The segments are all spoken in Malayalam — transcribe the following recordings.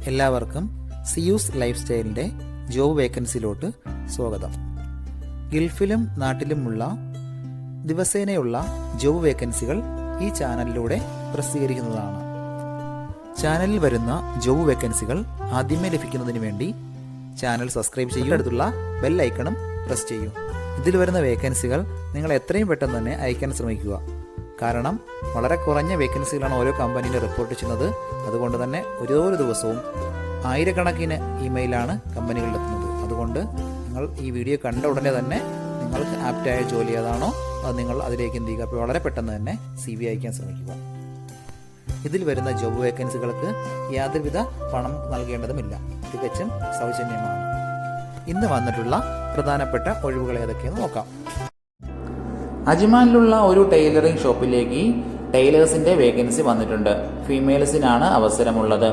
എല്ലാവർക്കും സിയൂസ് ലൈഫ് സ്റ്റൈലിൻ്റെ ജോബ് വേക്കൻസിയിലോട്ട് സ്വാഗതം. ഗൾഫിലും നാട്ടിലുമുള്ള ദിവസേനയുള്ള ജോബ് വേക്കൻസികൾ ഈ ചാനലിലൂടെ പ്രസിദ്ധീകരിക്കുന്നതാണ്. ചാനലിൽ വരുന്ന ജോബ് വേക്കൻസികൾ ആദ്യമേ ലഭിക്കുന്നതിന് വേണ്ടി ചാനൽ സബ്സ്ക്രൈബ് ചെയ്യുക, അടുത്തുള്ള ബെൽ ഐക്കണും പ്രസ് ചെയ്യൂ. ഇതിൽ വരുന്ന വേക്കൻസികൾ നിങ്ങൾ എത്രയും പെട്ടെന്ന് തന്നെ അയക്കാൻ ശ്രമിക്കുക. കാരണം വളരെ കുറഞ്ഞ വേക്കൻസികളാണ് ഓരോ കമ്പനിയിൽ റിപ്പോർട്ട് ചെയ്യുന്നത്. അതുകൊണ്ട് തന്നെ ഓരോ ദിവസവും ആയിരക്കണക്കിന് ഇമെയിലാണ് കമ്പനികളിലെത്തുന്നത്. അതുകൊണ്ട് നിങ്ങൾ ഈ വീഡിയോ കണ്ട ഉടനെ തന്നെ നിങ്ങൾക്ക് ആപ്റ്റായ ജോലി ഏതാണോ അത് നിങ്ങൾ അതിലേക്ക് എന്ത് ചെയ്യുക. അപ്പോൾ വളരെ പെട്ടെന്ന് തന്നെ CV അയക്കാൻ ശ്രമിക്കുക. ഇതിൽ വരുന്ന ജോബ് വേക്കൻസികൾക്ക് യാതൊരുവിധ പണം നൽകേണ്ടതുമില്ല, തികച്ചും സൗജന്യമാണ്. ഇന്ന് വന്നിട്ടുള്ള പ്രധാനപ്പെട്ട ഒഴിവുകൾ ഏതൊക്കെയെന്ന് നോക്കാം. അജ്മാനിലുള്ള ഒരു ടൈലറിംഗ് ഷോപ്പിലേക്ക് ടൈലേഴ്സിന്റെ വേക്കൻസി വന്നിട്ടുണ്ട്. ഫീമെയിൽസിനാണ് അവസരമുള്ളത്.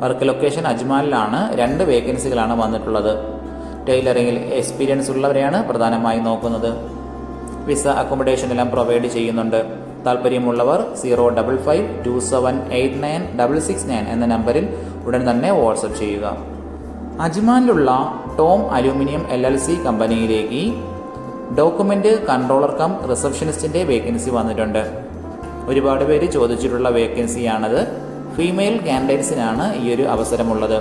Work location അജ്മാനിലാണ്. 2 വേക്കൻസികളാണ് വന്നിട്ടുള്ളത്. ടൈലറിംഗിൽ എക്സ്പീരിയൻസ് ഉള്ളവരെയാണ് പ്രധാനമായും നോക്കുന്നത്. വിസ അക്കോമഡേഷൻ എല്ലാം പ്രൊവൈഡ് ചെയ്യുന്നുണ്ട്. താല്പര്യമുള്ളവർ 05527896669 എന്ന നമ്പറിൽ ഉടൻ തന്നെ വാട്സപ്പ് ചെയ്യുക. അജ്മാനിലുള്ള ടോം അലൂമിനിയം LLC കമ്പനിയിലേക്ക് ഡോക്യുമെന്റ് കൺട്രോളർ കം റിസപ്ഷനിസ്റ്റിന്റെ വേക്കൻസി വന്നിട്ടുണ്ട്. ഒരുപാട് പേര് ചോദിച്ചിട്ടുള്ള വേക്കൻസിയാണത്. ഫീമെയിൽ കാൻഡിഡേറ്റ്സിനാണ് ഈ ഒരു അവസരമുള്ളത്.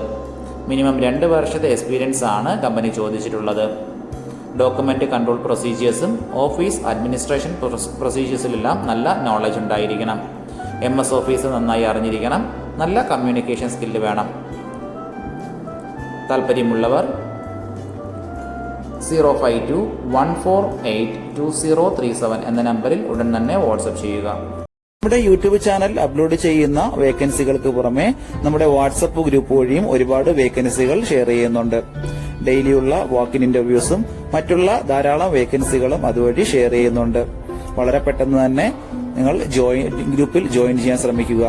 മിനിമം 2 വർഷത്തെ എക്സ്പീരിയൻസ് ആണ് കമ്പനി ചോദിച്ചിട്ടുള്ളത്. ഡോക്യുമെന്റ് കൺട്രോൾ പ്രൊസീജിയേഴ്സും ഓഫീസ് അഡ്മിനിസ്ട്രേഷൻ പ്രൊസീജിയേഴ്സിലെല്ലാം നല്ല നോളജ് ഉണ്ടായിരിക്കണം. MS ഓഫീസ് നന്നായി അറിഞ്ഞിരിക്കണം. നല്ല കമ്മ്യൂണിക്കേഷൻ സ്കില്ല് വേണം. താല്പര്യമുള്ളവർ 05214822037 എന്ന നമ്പറിൽ ഉടൻ തന്നെ വാട്സപ്പ് ചെയ്യുക. നമ്മുടെ യൂട്യൂബ് ചാനൽ അപ്ലോഡ് ചെയ്യുന്ന വേക്കൻസികൾക്ക് പുറമെ നമ്മുടെ വാട്സപ്പ് ഗ്രൂപ്പ് വഴിയും ഒരുപാട് വേക്കൻസികൾ ഷെയർ ചെയ്യുന്നുണ്ട്. ഡെയിലിയുള്ള വാക്കിൻ ഇന്റർവ്യൂസും മറ്റുള്ള ധാരാളം വേക്കൻസികളും അതുവഴി ഷെയർ ചെയ്യുന്നുണ്ട്. വളരെ പെട്ടെന്ന് തന്നെ നിങ്ങൾ ഗ്രൂപ്പിൽ ജോയിൻ ചെയ്യാൻ ശ്രമിക്കുക.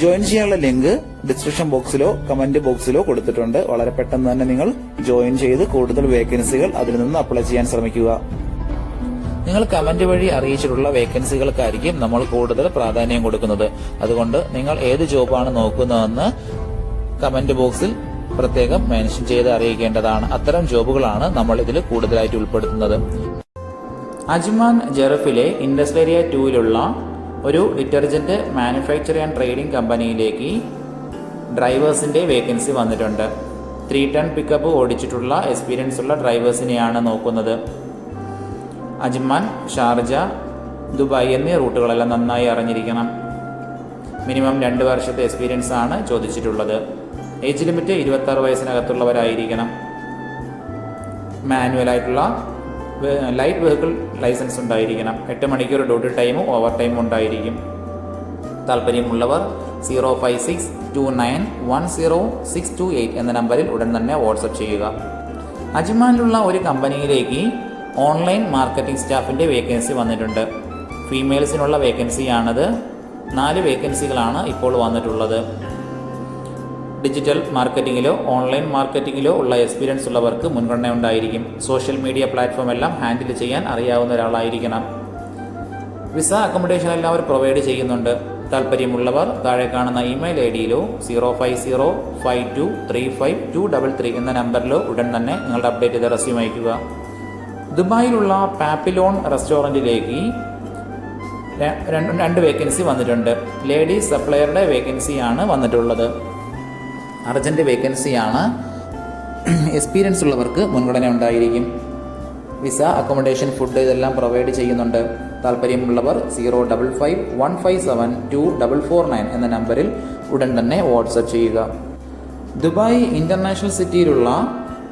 ജോയിൻ ചെയ്യാനുള്ള ലിങ്ക് ഡിസ്ക്രിപ്ഷൻ ബോക്സിലോ കമന്റ് ബോക്സിലോ കൊടുത്തിട്ടുണ്ട്. വളരെ പെട്ടെന്ന് തന്നെ നിങ്ങൾ ജോയിൻ ചെയ്ത് കൂടുതൽ വേക്കൻസികൾ അതിൽ നിന്ന് അപ്ലൈ ചെയ്യാൻ ശ്രമിക്കുക. നിങ്ങൾ കമന്റ് വഴി അറിയിച്ചിട്ടുള്ള വേക്കൻസികൾക്കായിരിക്കും നമ്മൾ കൂടുതൽ പ്രാധാന്യം കൊടുക്കുന്നത്. അതുകൊണ്ട് നിങ്ങൾ ഏത് ജോബാണ് നോക്കുന്നതെന്ന് കമന്റ് ബോക്സിൽ പ്രത്യേകം മെൻഷൻ ചെയ്ത് അറിയിക്കേണ്ടതാണ്. അത്തരം ജോബുകളാണ് നമ്മൾ ഇതിൽ കൂടുതലായിട്ട് ഉൾപ്പെടുത്തുന്നത്. അജ്മാൻ ജെറഫിലെ ഇൻഡസ്ട്രിയൽ ഏരിയ 2-ലുള്ള ഒരു ഡിറ്റർജന്റ് മാനുഫാക്ചറിംഗ് ആൻഡ് ട്രേഡിംഗ് കമ്പനിയിലേക്ക് ഡ്രൈവേഴ്സിന്റെ വേക്കൻസി വന്നിട്ടുണ്ട്. 3 ടൺ പിക്കപ്പ് ഓടിച്ചിട്ടുള്ള എക്സ്പീരിയൻസ് ഉള്ള ഡ്രൈവേഴ്സിനെയാണ് നോക്കുന്നത്. അജ്മാൻ, ഷാർജ, ദുബായ് എന്നീ റൂട്ടുകളെല്ലാം നന്നായി അറിഞ്ഞിരിക്കണം. മിനിമം 2 വർഷത്തെ എക്സ്പീരിയൻസ് ആണ് ചോദിച്ചിട്ടുള്ളത്. ഏജ് ലിമിറ്റ് 26 വയസ്സിനകത്തുള്ളവരായിരിക്കണം. മാനുവലായിട്ടുള്ള ലൈറ്റ് വെഹിക്കിൾ ലൈസൻസ് ഉണ്ടായിരിക്കണം. 8 മണിക്കൂർ ഡ്യൂട്ടി ടൈമും ഓവർ ടൈമും ഉണ്ടായിരിക്കും. താല്പര്യമുള്ളവർ 05629106628 എന്ന നമ്പറിൽ ഉടൻ തന്നെ വാട്സപ്പ് ചെയ്യുക. അജ്മാനിലുള്ള ഒരു കമ്പനിയിലേക്ക് ഓൺലൈൻ മാർക്കറ്റിംഗ് സ്റ്റാഫിന്റെ വേക്കൻസി വന്നിട്ടുണ്ട്. ഫീമെയിൽസിനുള്ള വേക്കൻസിയാണത്. 4 വേക്കൻസികളാണ് ഇപ്പോൾ വന്നിട്ടുള്ളത്. ഡിജിറ്റൽ മാർക്കറ്റിംഗിലോ ഓൺലൈൻ മാർക്കറ്റിംഗിലോ ഉള്ള എക്സ്പീരിയൻസ് ഉള്ളവർക്ക് മുൻഗണന ഉണ്ടായിരിക്കും. സോഷ്യൽ മീഡിയ പ്ലാറ്റ്ഫോം എല്ലാം ഹാൻഡിൽ ചെയ്യാൻ അറിയാവുന്ന ഒരാളായിരിക്കണം. വിസ അക്കോമഡേഷൻ എല്ലാവരും പ്രൊവൈഡ് ചെയ്യുന്നുണ്ട്. താല്പര്യമുള്ളവർ താഴെ കാണുന്ന ഇമെയിൽ ID-യിലോ 05052352233 എന്ന നമ്പറിലോ ഉടൻ തന്നെ നിങ്ങളുടെ അപ്ഡേറ്റ് ചെയ്ത റെസ്യൂം അയക്കുക. ദുബായിലുള്ള പാപ്പിലോൺ റെസ്റ്റോറൻറ്റിലേക്ക് 2 വേക്കൻസി വന്നിട്ടുണ്ട്. ലേഡീസ് സപ്ലയറുടെ വേക്കൻസിയാണ് വന്നിട്ടുള്ളത്. അർജന്റ് വേക്കൻസിയാണ്. എക്സ്പീരിയൻസ് ഉള്ളവർക്ക് മുൻഗണന ഉണ്ടായിരിക്കും. വിസ അക്കോമഡേഷൻ ഫുഡ് ഇതെല്ലാം പ്രൊവൈഡ് ചെയ്യുന്നുണ്ട്. താല്പര്യമുള്ളവർ 05515724449 എന്ന നമ്പറിൽ ഉടൻ തന്നെ വാട്സപ്പ് ചെയ്യുക. ദുബായ് ഇന്റർനാഷണൽ സിറ്റിയിലുള്ള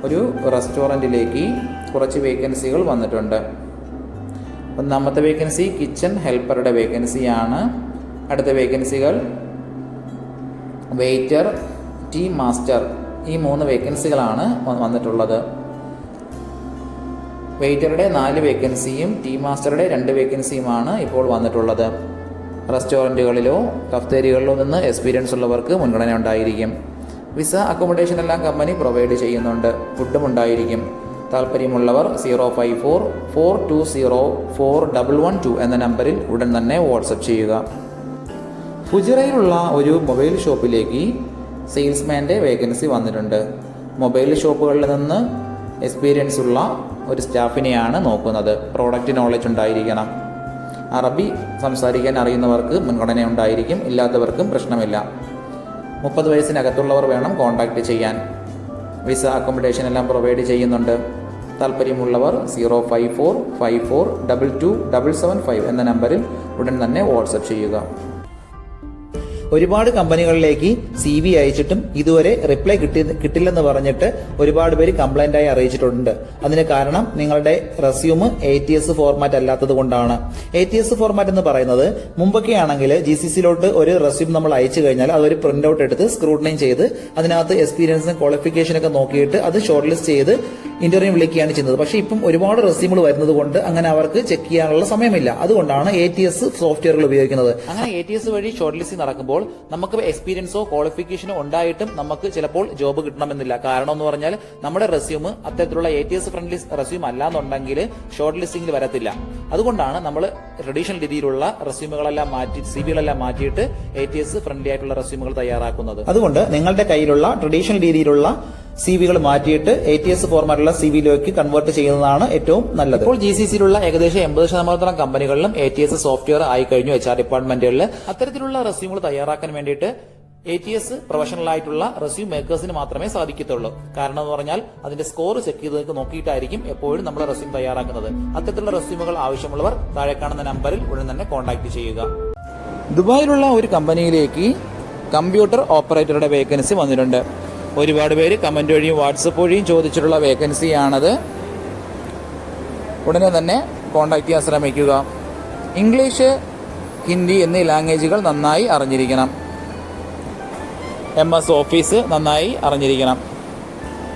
ഒരു റെസ്റ്റോറൻറ്റിലേക്ക് കുറച്ച് വേക്കൻസികൾ വന്നിട്ടുണ്ട്. 1ാമത്തെ വേക്കൻസി കിച്ചൺ ഹെൽപ്പറുടെ വേക്കൻസിയാണ്. അടുത്ത വേക്കൻസികൾ വെയിറ്റർ, ടീ മാസ്റ്റർ, ഈ 3 വേക്കൻസികളാണ് വന്നിട്ടുള്ളത്. വെയിറ്ററുടെ 4 വേക്കൻസിയും ടീ മാസ്റ്ററുടെ 2 വേക്കൻസിയുമാണ് ഇപ്പോൾ വന്നിട്ടുള്ളത്. റെസ്റ്റോറൻറ്റുകളിലോ കഫ്തേരികളിലോ നിന്ന് എക്സ്പീരിയൻസ് ഉള്ളവർക്ക് മുൻഗണന ഉണ്ടായിരിക്കും. വിസ അക്കോമഡേഷൻ എല്ലാം കമ്പനി പ്രൊവൈഡ് ചെയ്യുന്നുണ്ട്. ഫുഡും ഉണ്ടായിരിക്കും. താല്പര്യമുള്ളവർ 05442041112 എന്ന നമ്പറിൽ ഉടൻ തന്നെ വാട്സപ്പ് ചെയ്യുക. ഫുജിറയിലുള്ള ഒരു മൊബൈൽ ഷോപ്പിലേക്ക് സെയിൽസ്മാൻ്റെ വേക്കൻസി വന്നിട്ടുണ്ട്. മൊബൈൽ ഷോപ്പുകളിൽ നിന്ന് എക്സ്പീരിയൻസ് ഉള്ള ഒരു സ്റ്റാഫിനെയാണ് നോക്കുന്നത്. പ്രോഡക്റ്റ് നോളജ് ഉണ്ടായിരിക്കണം. അറബി സംസാരിക്കാൻ അറിയുന്നവർക്ക് മുൻഗണന ഉണ്ടായിരിക്കും, ഇല്ലാത്തവർക്കും പ്രശ്നമില്ല. 30 വയസ്സിനകത്തുള്ളവർ വേണം കോൺടാക്റ്റ് ചെയ്യാൻ. വിസ അക്കോമഡേഷൻ എല്ലാം പ്രൊവൈഡ് ചെയ്യുന്നുണ്ട്. താല്പര്യമുള്ളവർ 05454227775 എന്ന നമ്പറിൽ ഉടൻ തന്നെ വാട്സപ്പ് ചെയ്യുക. ഒരുപാട് കമ്പനികളിലേക്ക് CV അയച്ചിട്ടും ഇതുവരെ റിപ്ലൈ കിട്ടില്ലെന്ന് പറഞ്ഞിട്ട് ഒരുപാട് പേര് കംപ്ലൈന്റ് ആയി അറിയിച്ചിട്ടുണ്ട്. അതിന് കാരണം നിങ്ങളുടെ റെസ്യൂം ATS ഫോർമാറ്റ് അല്ലാത്തത് കൊണ്ടാണ്. ATS ഫോർമാറ്റ് എന്ന് പറയുന്നത് മുമ്പൊക്കെ ആണെങ്കിൽ GCCയിലോട്ട് ഒരു റെസ്യൂം നമ്മൾ അയച്ചു കഴിഞ്ഞാൽ അതൊരു പ്രിന്റ് ഔട്ട് എടുത്ത് സ്ക്രൂട്ടനൈ ചെയ്ത് അതിനകത്ത് എക്സ്പീരിയൻസും ക്വാളിഫിക്കേഷനൊക്കെ നോക്കിയിട്ട് അത് ഷോർട്ട് ലിസ്റ്റ് ചെയ്ത് ഇന്റർവ്യൂ വിളിക്കുകയാണ് ചെയ്യുന്നത്. പക്ഷേ ഇപ്പം ഒരുപാട് റെസ്യൂമുകൾ വരുന്നത് കൊണ്ട് അങ്ങനെ അവർക്ക് ചെക്ക് ചെയ്യാനുള്ള സമയമില്ല. അതുകൊണ്ടാണ് ATS സോഫ്റ്റ്വെയറുകൾ ഉപയോഗിക്കുന്നത്. അങ്ങനെ ATS വഴി ഷോർട്ട് ലിസ്റ്റ് നടക്കുമ്പോൾ നമുക്ക് എക്സ്പീരിയൻസോ ക്വാളിഫിക്കേഷനോ ഉണ്ടായിട്ടും നമുക്ക് ചിലപ്പോൾ ജോബ് കിട്ടണമെന്നില്ല. കാരണം എന്ന് പറഞ്ഞാൽ നമ്മുടെ റെസ്യൂം അത്തരത്തിലുള്ള ATS ഫ്രണ്ട്ലി റെസ്യൂം അല്ലാന്നുണ്ടെങ്കിൽ ഷോർട്ട് ലിസ്റ്റിംഗിൽ വരത്തില്ല. അതുകൊണ്ടാണ് നമ്മൾ ട്രഡീഷണൽ രീതിയിലുള്ള റെസ്യൂമുകളെല്ലാം മാറ്റി CVകളെല്ലാം മാറ്റിയിട്ട് ATS ഫ്രണ്ട്ലി ആയിട്ടുള്ള റെസ്യൂമുകൾ തയ്യാറാക്കുന്നത്. അതുകൊണ്ട് നിങ്ങളുടെ കയ്യിലുള്ള ട്രഡീഷണൽ രീതിയിലുള്ള CVകൾ മാറ്റിയിട്ട് ATS ഫോർമാറ്റിലുള്ള CVയിലേക്ക് കൺവേർട്ട് ചെയ്യുന്നതാണ് ഏറ്റവും നല്ലത്. ഇപ്പോൾ GCCയിലുള്ള ഏകദേശം 80% കമ്പനികളിലും ATS സോഫ്റ്റ്വെയർ ആയി കഴിഞ്ഞു. HR ഡിപ്പാർട്ട്മെന്റുകളിൽ അത്തരത്തിലുള്ള റെസ്യൂമുകൾ തയ്യാറാക്കാൻ വേണ്ടിയിട്ട് ATS പ്രൊഫഷണൽ ആയിട്ടുള്ള റെസ്യൂം മേക്കേഴ്സിന് മാത്രമേ സാധിക്കത്തുള്ളൂ. കാരണം എന്ന് പറഞ്ഞാൽ അതിന്റെ സ്കോർ ചെക്ക് ചെയ്ത് നോക്കിയിട്ടായിരിക്കും എപ്പോഴും നമ്മൾ റെസ്യൂം തയ്യാറാക്കുന്നത്. അത്തരത്തിലുള്ള റെസ്യൂമുകൾ ആവശ്യമുള്ളവർ താഴെ കാണുന്ന നമ്പറിൽ ഉടൻ തന്നെ കോൺടാക്ട് ചെയ്യുക. ദുബായിലുള്ള ഒരു കമ്പനിയിലേക്ക് കമ്പ്യൂട്ടർ ഓപ്പറേറ്ററുടെ വേക്കൻസി വന്നിട്ടുണ്ട്. ഒരുപാട് പേര് കമന്റ് വഴിയും വാട്സപ്പ് വഴിയും ചോദിച്ചിട്ടുള്ള വേക്കൻസിയാണത്. ഉടനെ തന്നെ കോൺടാക്ട് ചെയ്യാൻ ശ്രമിക്കുക. ഇംഗ്ലീഷ്, ഹിന്ദി എന്നീ ലാംഗ്വേജുകൾ നന്നായി അറിഞ്ഞിരിക്കണം. MS ഓഫീസ് നന്നായി അറിഞ്ഞിരിക്കണം.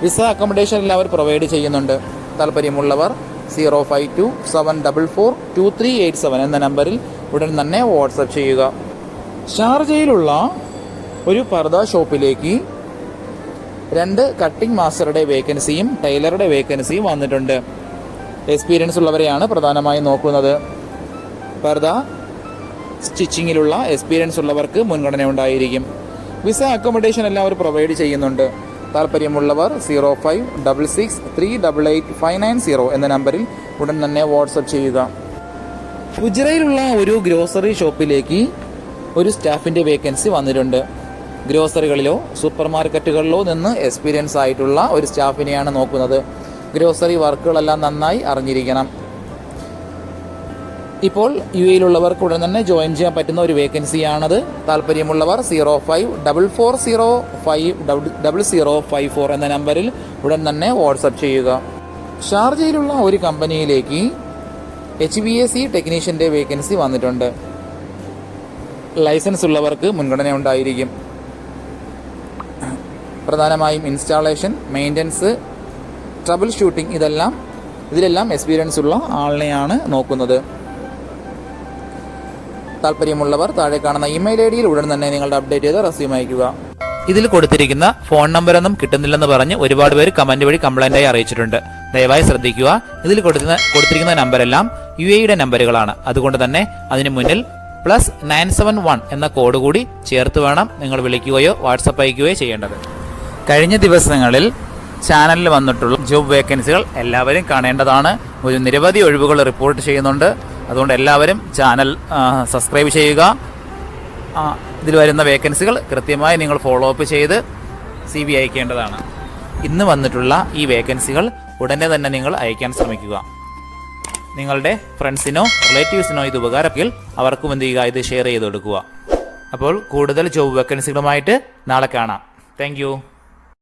വിസ അക്കോമഡേഷൻ എല്ലാവരും പ്രൊവൈഡ് ചെയ്യുന്നുണ്ട്. താല്പര്യമുള്ളവർ 052744237 എന്ന നമ്പറിൽ ഉടൻ തന്നെ വാട്സപ്പ് ചെയ്യുക. ഷാർജയിലുള്ള ഒരു പർദ ഷോപ്പിലേക്ക് 2 കട്ടിംഗ് മാസ്റ്ററുടെ വേക്കൻസിയും ടൈലറുടെ വേക്കൻസിയും വന്നിട്ടുണ്ട്. എക്സ്പീരിയൻസ് ഉള്ളവരെയാണ് പ്രധാനമായും നോക്കുന്നത്. പർദ സ്റ്റിച്ചിങ്ങിലുള്ള എക്സ്പീരിയൻസ് ഉള്ളവർക്ക് മുൻഗണന ഉണ്ടായിരിക്കും. വിസ അക്കോമഡേഷൻ എല്ലാവരും പ്രൊവൈഡ് ചെയ്യുന്നുണ്ട്. താല്പര്യമുള്ളവർ 05663888590 എന്ന നമ്പറിൽ ഉടൻ തന്നെ വാട്സപ്പ് ചെയ്യുക. ഫുജിറയിലുള്ള ഒരു ഗ്രോസറി ഷോപ്പിലേക്ക് ഒരു സ്റ്റാഫിന്റെ വേക്കൻസി വന്നിട്ടുണ്ട്. ഗ്രോസറികളിലോ സൂപ്പർ മാർക്കറ്റുകളിലോ നിന്ന് എക്സ്പീരിയൻസ് ആയിട്ടുള്ള ഒരു സ്റ്റാഫിനെയാണ് നോക്കുന്നത്. ഗ്രോസറി വർക്കുകളെല്ലാം നന്നായി അറിഞ്ഞിരിക്കണം. ഇപ്പോൾ UAEയിലുള്ളവർക്ക് ഉടൻ തന്നെ ജോയിൻ ചെയ്യാൻ പറ്റുന്ന ഒരു വേക്കൻസിയാണത്. താല്പര്യമുള്ളവർ 054450054 എന്ന നമ്പറിൽ ഉടൻ തന്നെ വാട്സപ്പ് ചെയ്യുക. ഷാർജയിലുള്ള ഒരു കമ്പനിയിലേക്ക് HVAC ടെക്നീഷ്യന്റെ വേക്കൻസി വന്നിട്ടുണ്ട്. ലൈസൻസ് ഉള്ളവർക്ക് മുൻഗണന ഉണ്ടായിരിക്കും. പ്രധാനമായും ഇൻസ്റ്റാളേഷൻ, മെയിൻ്റനൻസ്, ട്രബിൾ ഷൂട്ടിംഗ് ഇതിലെല്ലാം എക്സ്പീരിയൻസ് ഉള്ള ആളിനെയാണ് നോക്കുന്നത്. താല്പര്യമുള്ളവർ താഴെ കാണുന്ന ഇമെയിൽ IDയിൽ ഉടൻ തന്നെ നിങ്ങളുടെ അപ്ഡേറ്റ് ചെയ്ത് റെസ്യൂം അയക്കുക. ഇതിൽ കൊടുത്തിരിക്കുന്ന ഫോൺ നമ്പറൊന്നും കിട്ടുന്നില്ലെന്ന് പറഞ്ഞ് ഒരുപാട് പേര് കമന്റ് വഴി കംപ്ലൈന്റായി അറിയിച്ചിട്ടുണ്ട്. ദയവായി ശ്രദ്ധിക്കുക. ഇതിൽ കൊടുത്തിരിക്കുന്ന നമ്പരെല്ലാം UAEയുടെ നമ്പറുകളാണ്. അതുകൊണ്ട് തന്നെ അതിന് മുന്നിൽ +971 എന്ന കോഡ് കൂടി ചേർത്ത് വേണം നിങ്ങൾ വിളിക്കുകയോ വാട്സപ്പ് അയക്കുകയോ ചെയ്യേണ്ടത്. കഴിഞ്ഞ ദിവസങ്ങളിൽ ചാനലിൽ വന്നിട്ടുള്ള ജോബ് വേക്കൻസികൾ എല്ലാവരും കാണേണ്ടതാണ്. ഒരു നിരവധി ഒഴിവുകൾ റിപ്പോർട്ട് ചെയ്യുന്നുണ്ട്. അതുകൊണ്ട് എല്ലാവരും ചാനൽ സബ്സ്ക്രൈബ് ചെയ്യുക. ഇതിൽ വരുന്ന വേക്കൻസികൾ കൃത്യമായി നിങ്ങൾ ഫോളോ അപ്പ് ചെയ്ത് CV അയക്കേണ്ടതാണ്. ഇന്ന് വന്നിട്ടുള്ള ഈ വേക്കൻസികൾ ഉടനെ തന്നെ നിങ്ങൾ അയക്കാൻ ശ്രമിക്കുക. നിങ്ങളുടെ ഫ്രണ്ട്സിനോ റിലേറ്റീവ്സിനോ ഇത് ഉപകാരമെങ്കിൽ അവർക്കും എന്ത് ചെയ്യുക, ഇത് ഷെയർ ചെയ്ത് കൊടുക്കുക. അപ്പോൾ കൂടുതൽ ജോബ് വേക്കൻസികളുമായിട്ട് നാളെ കാണാം. താങ്ക്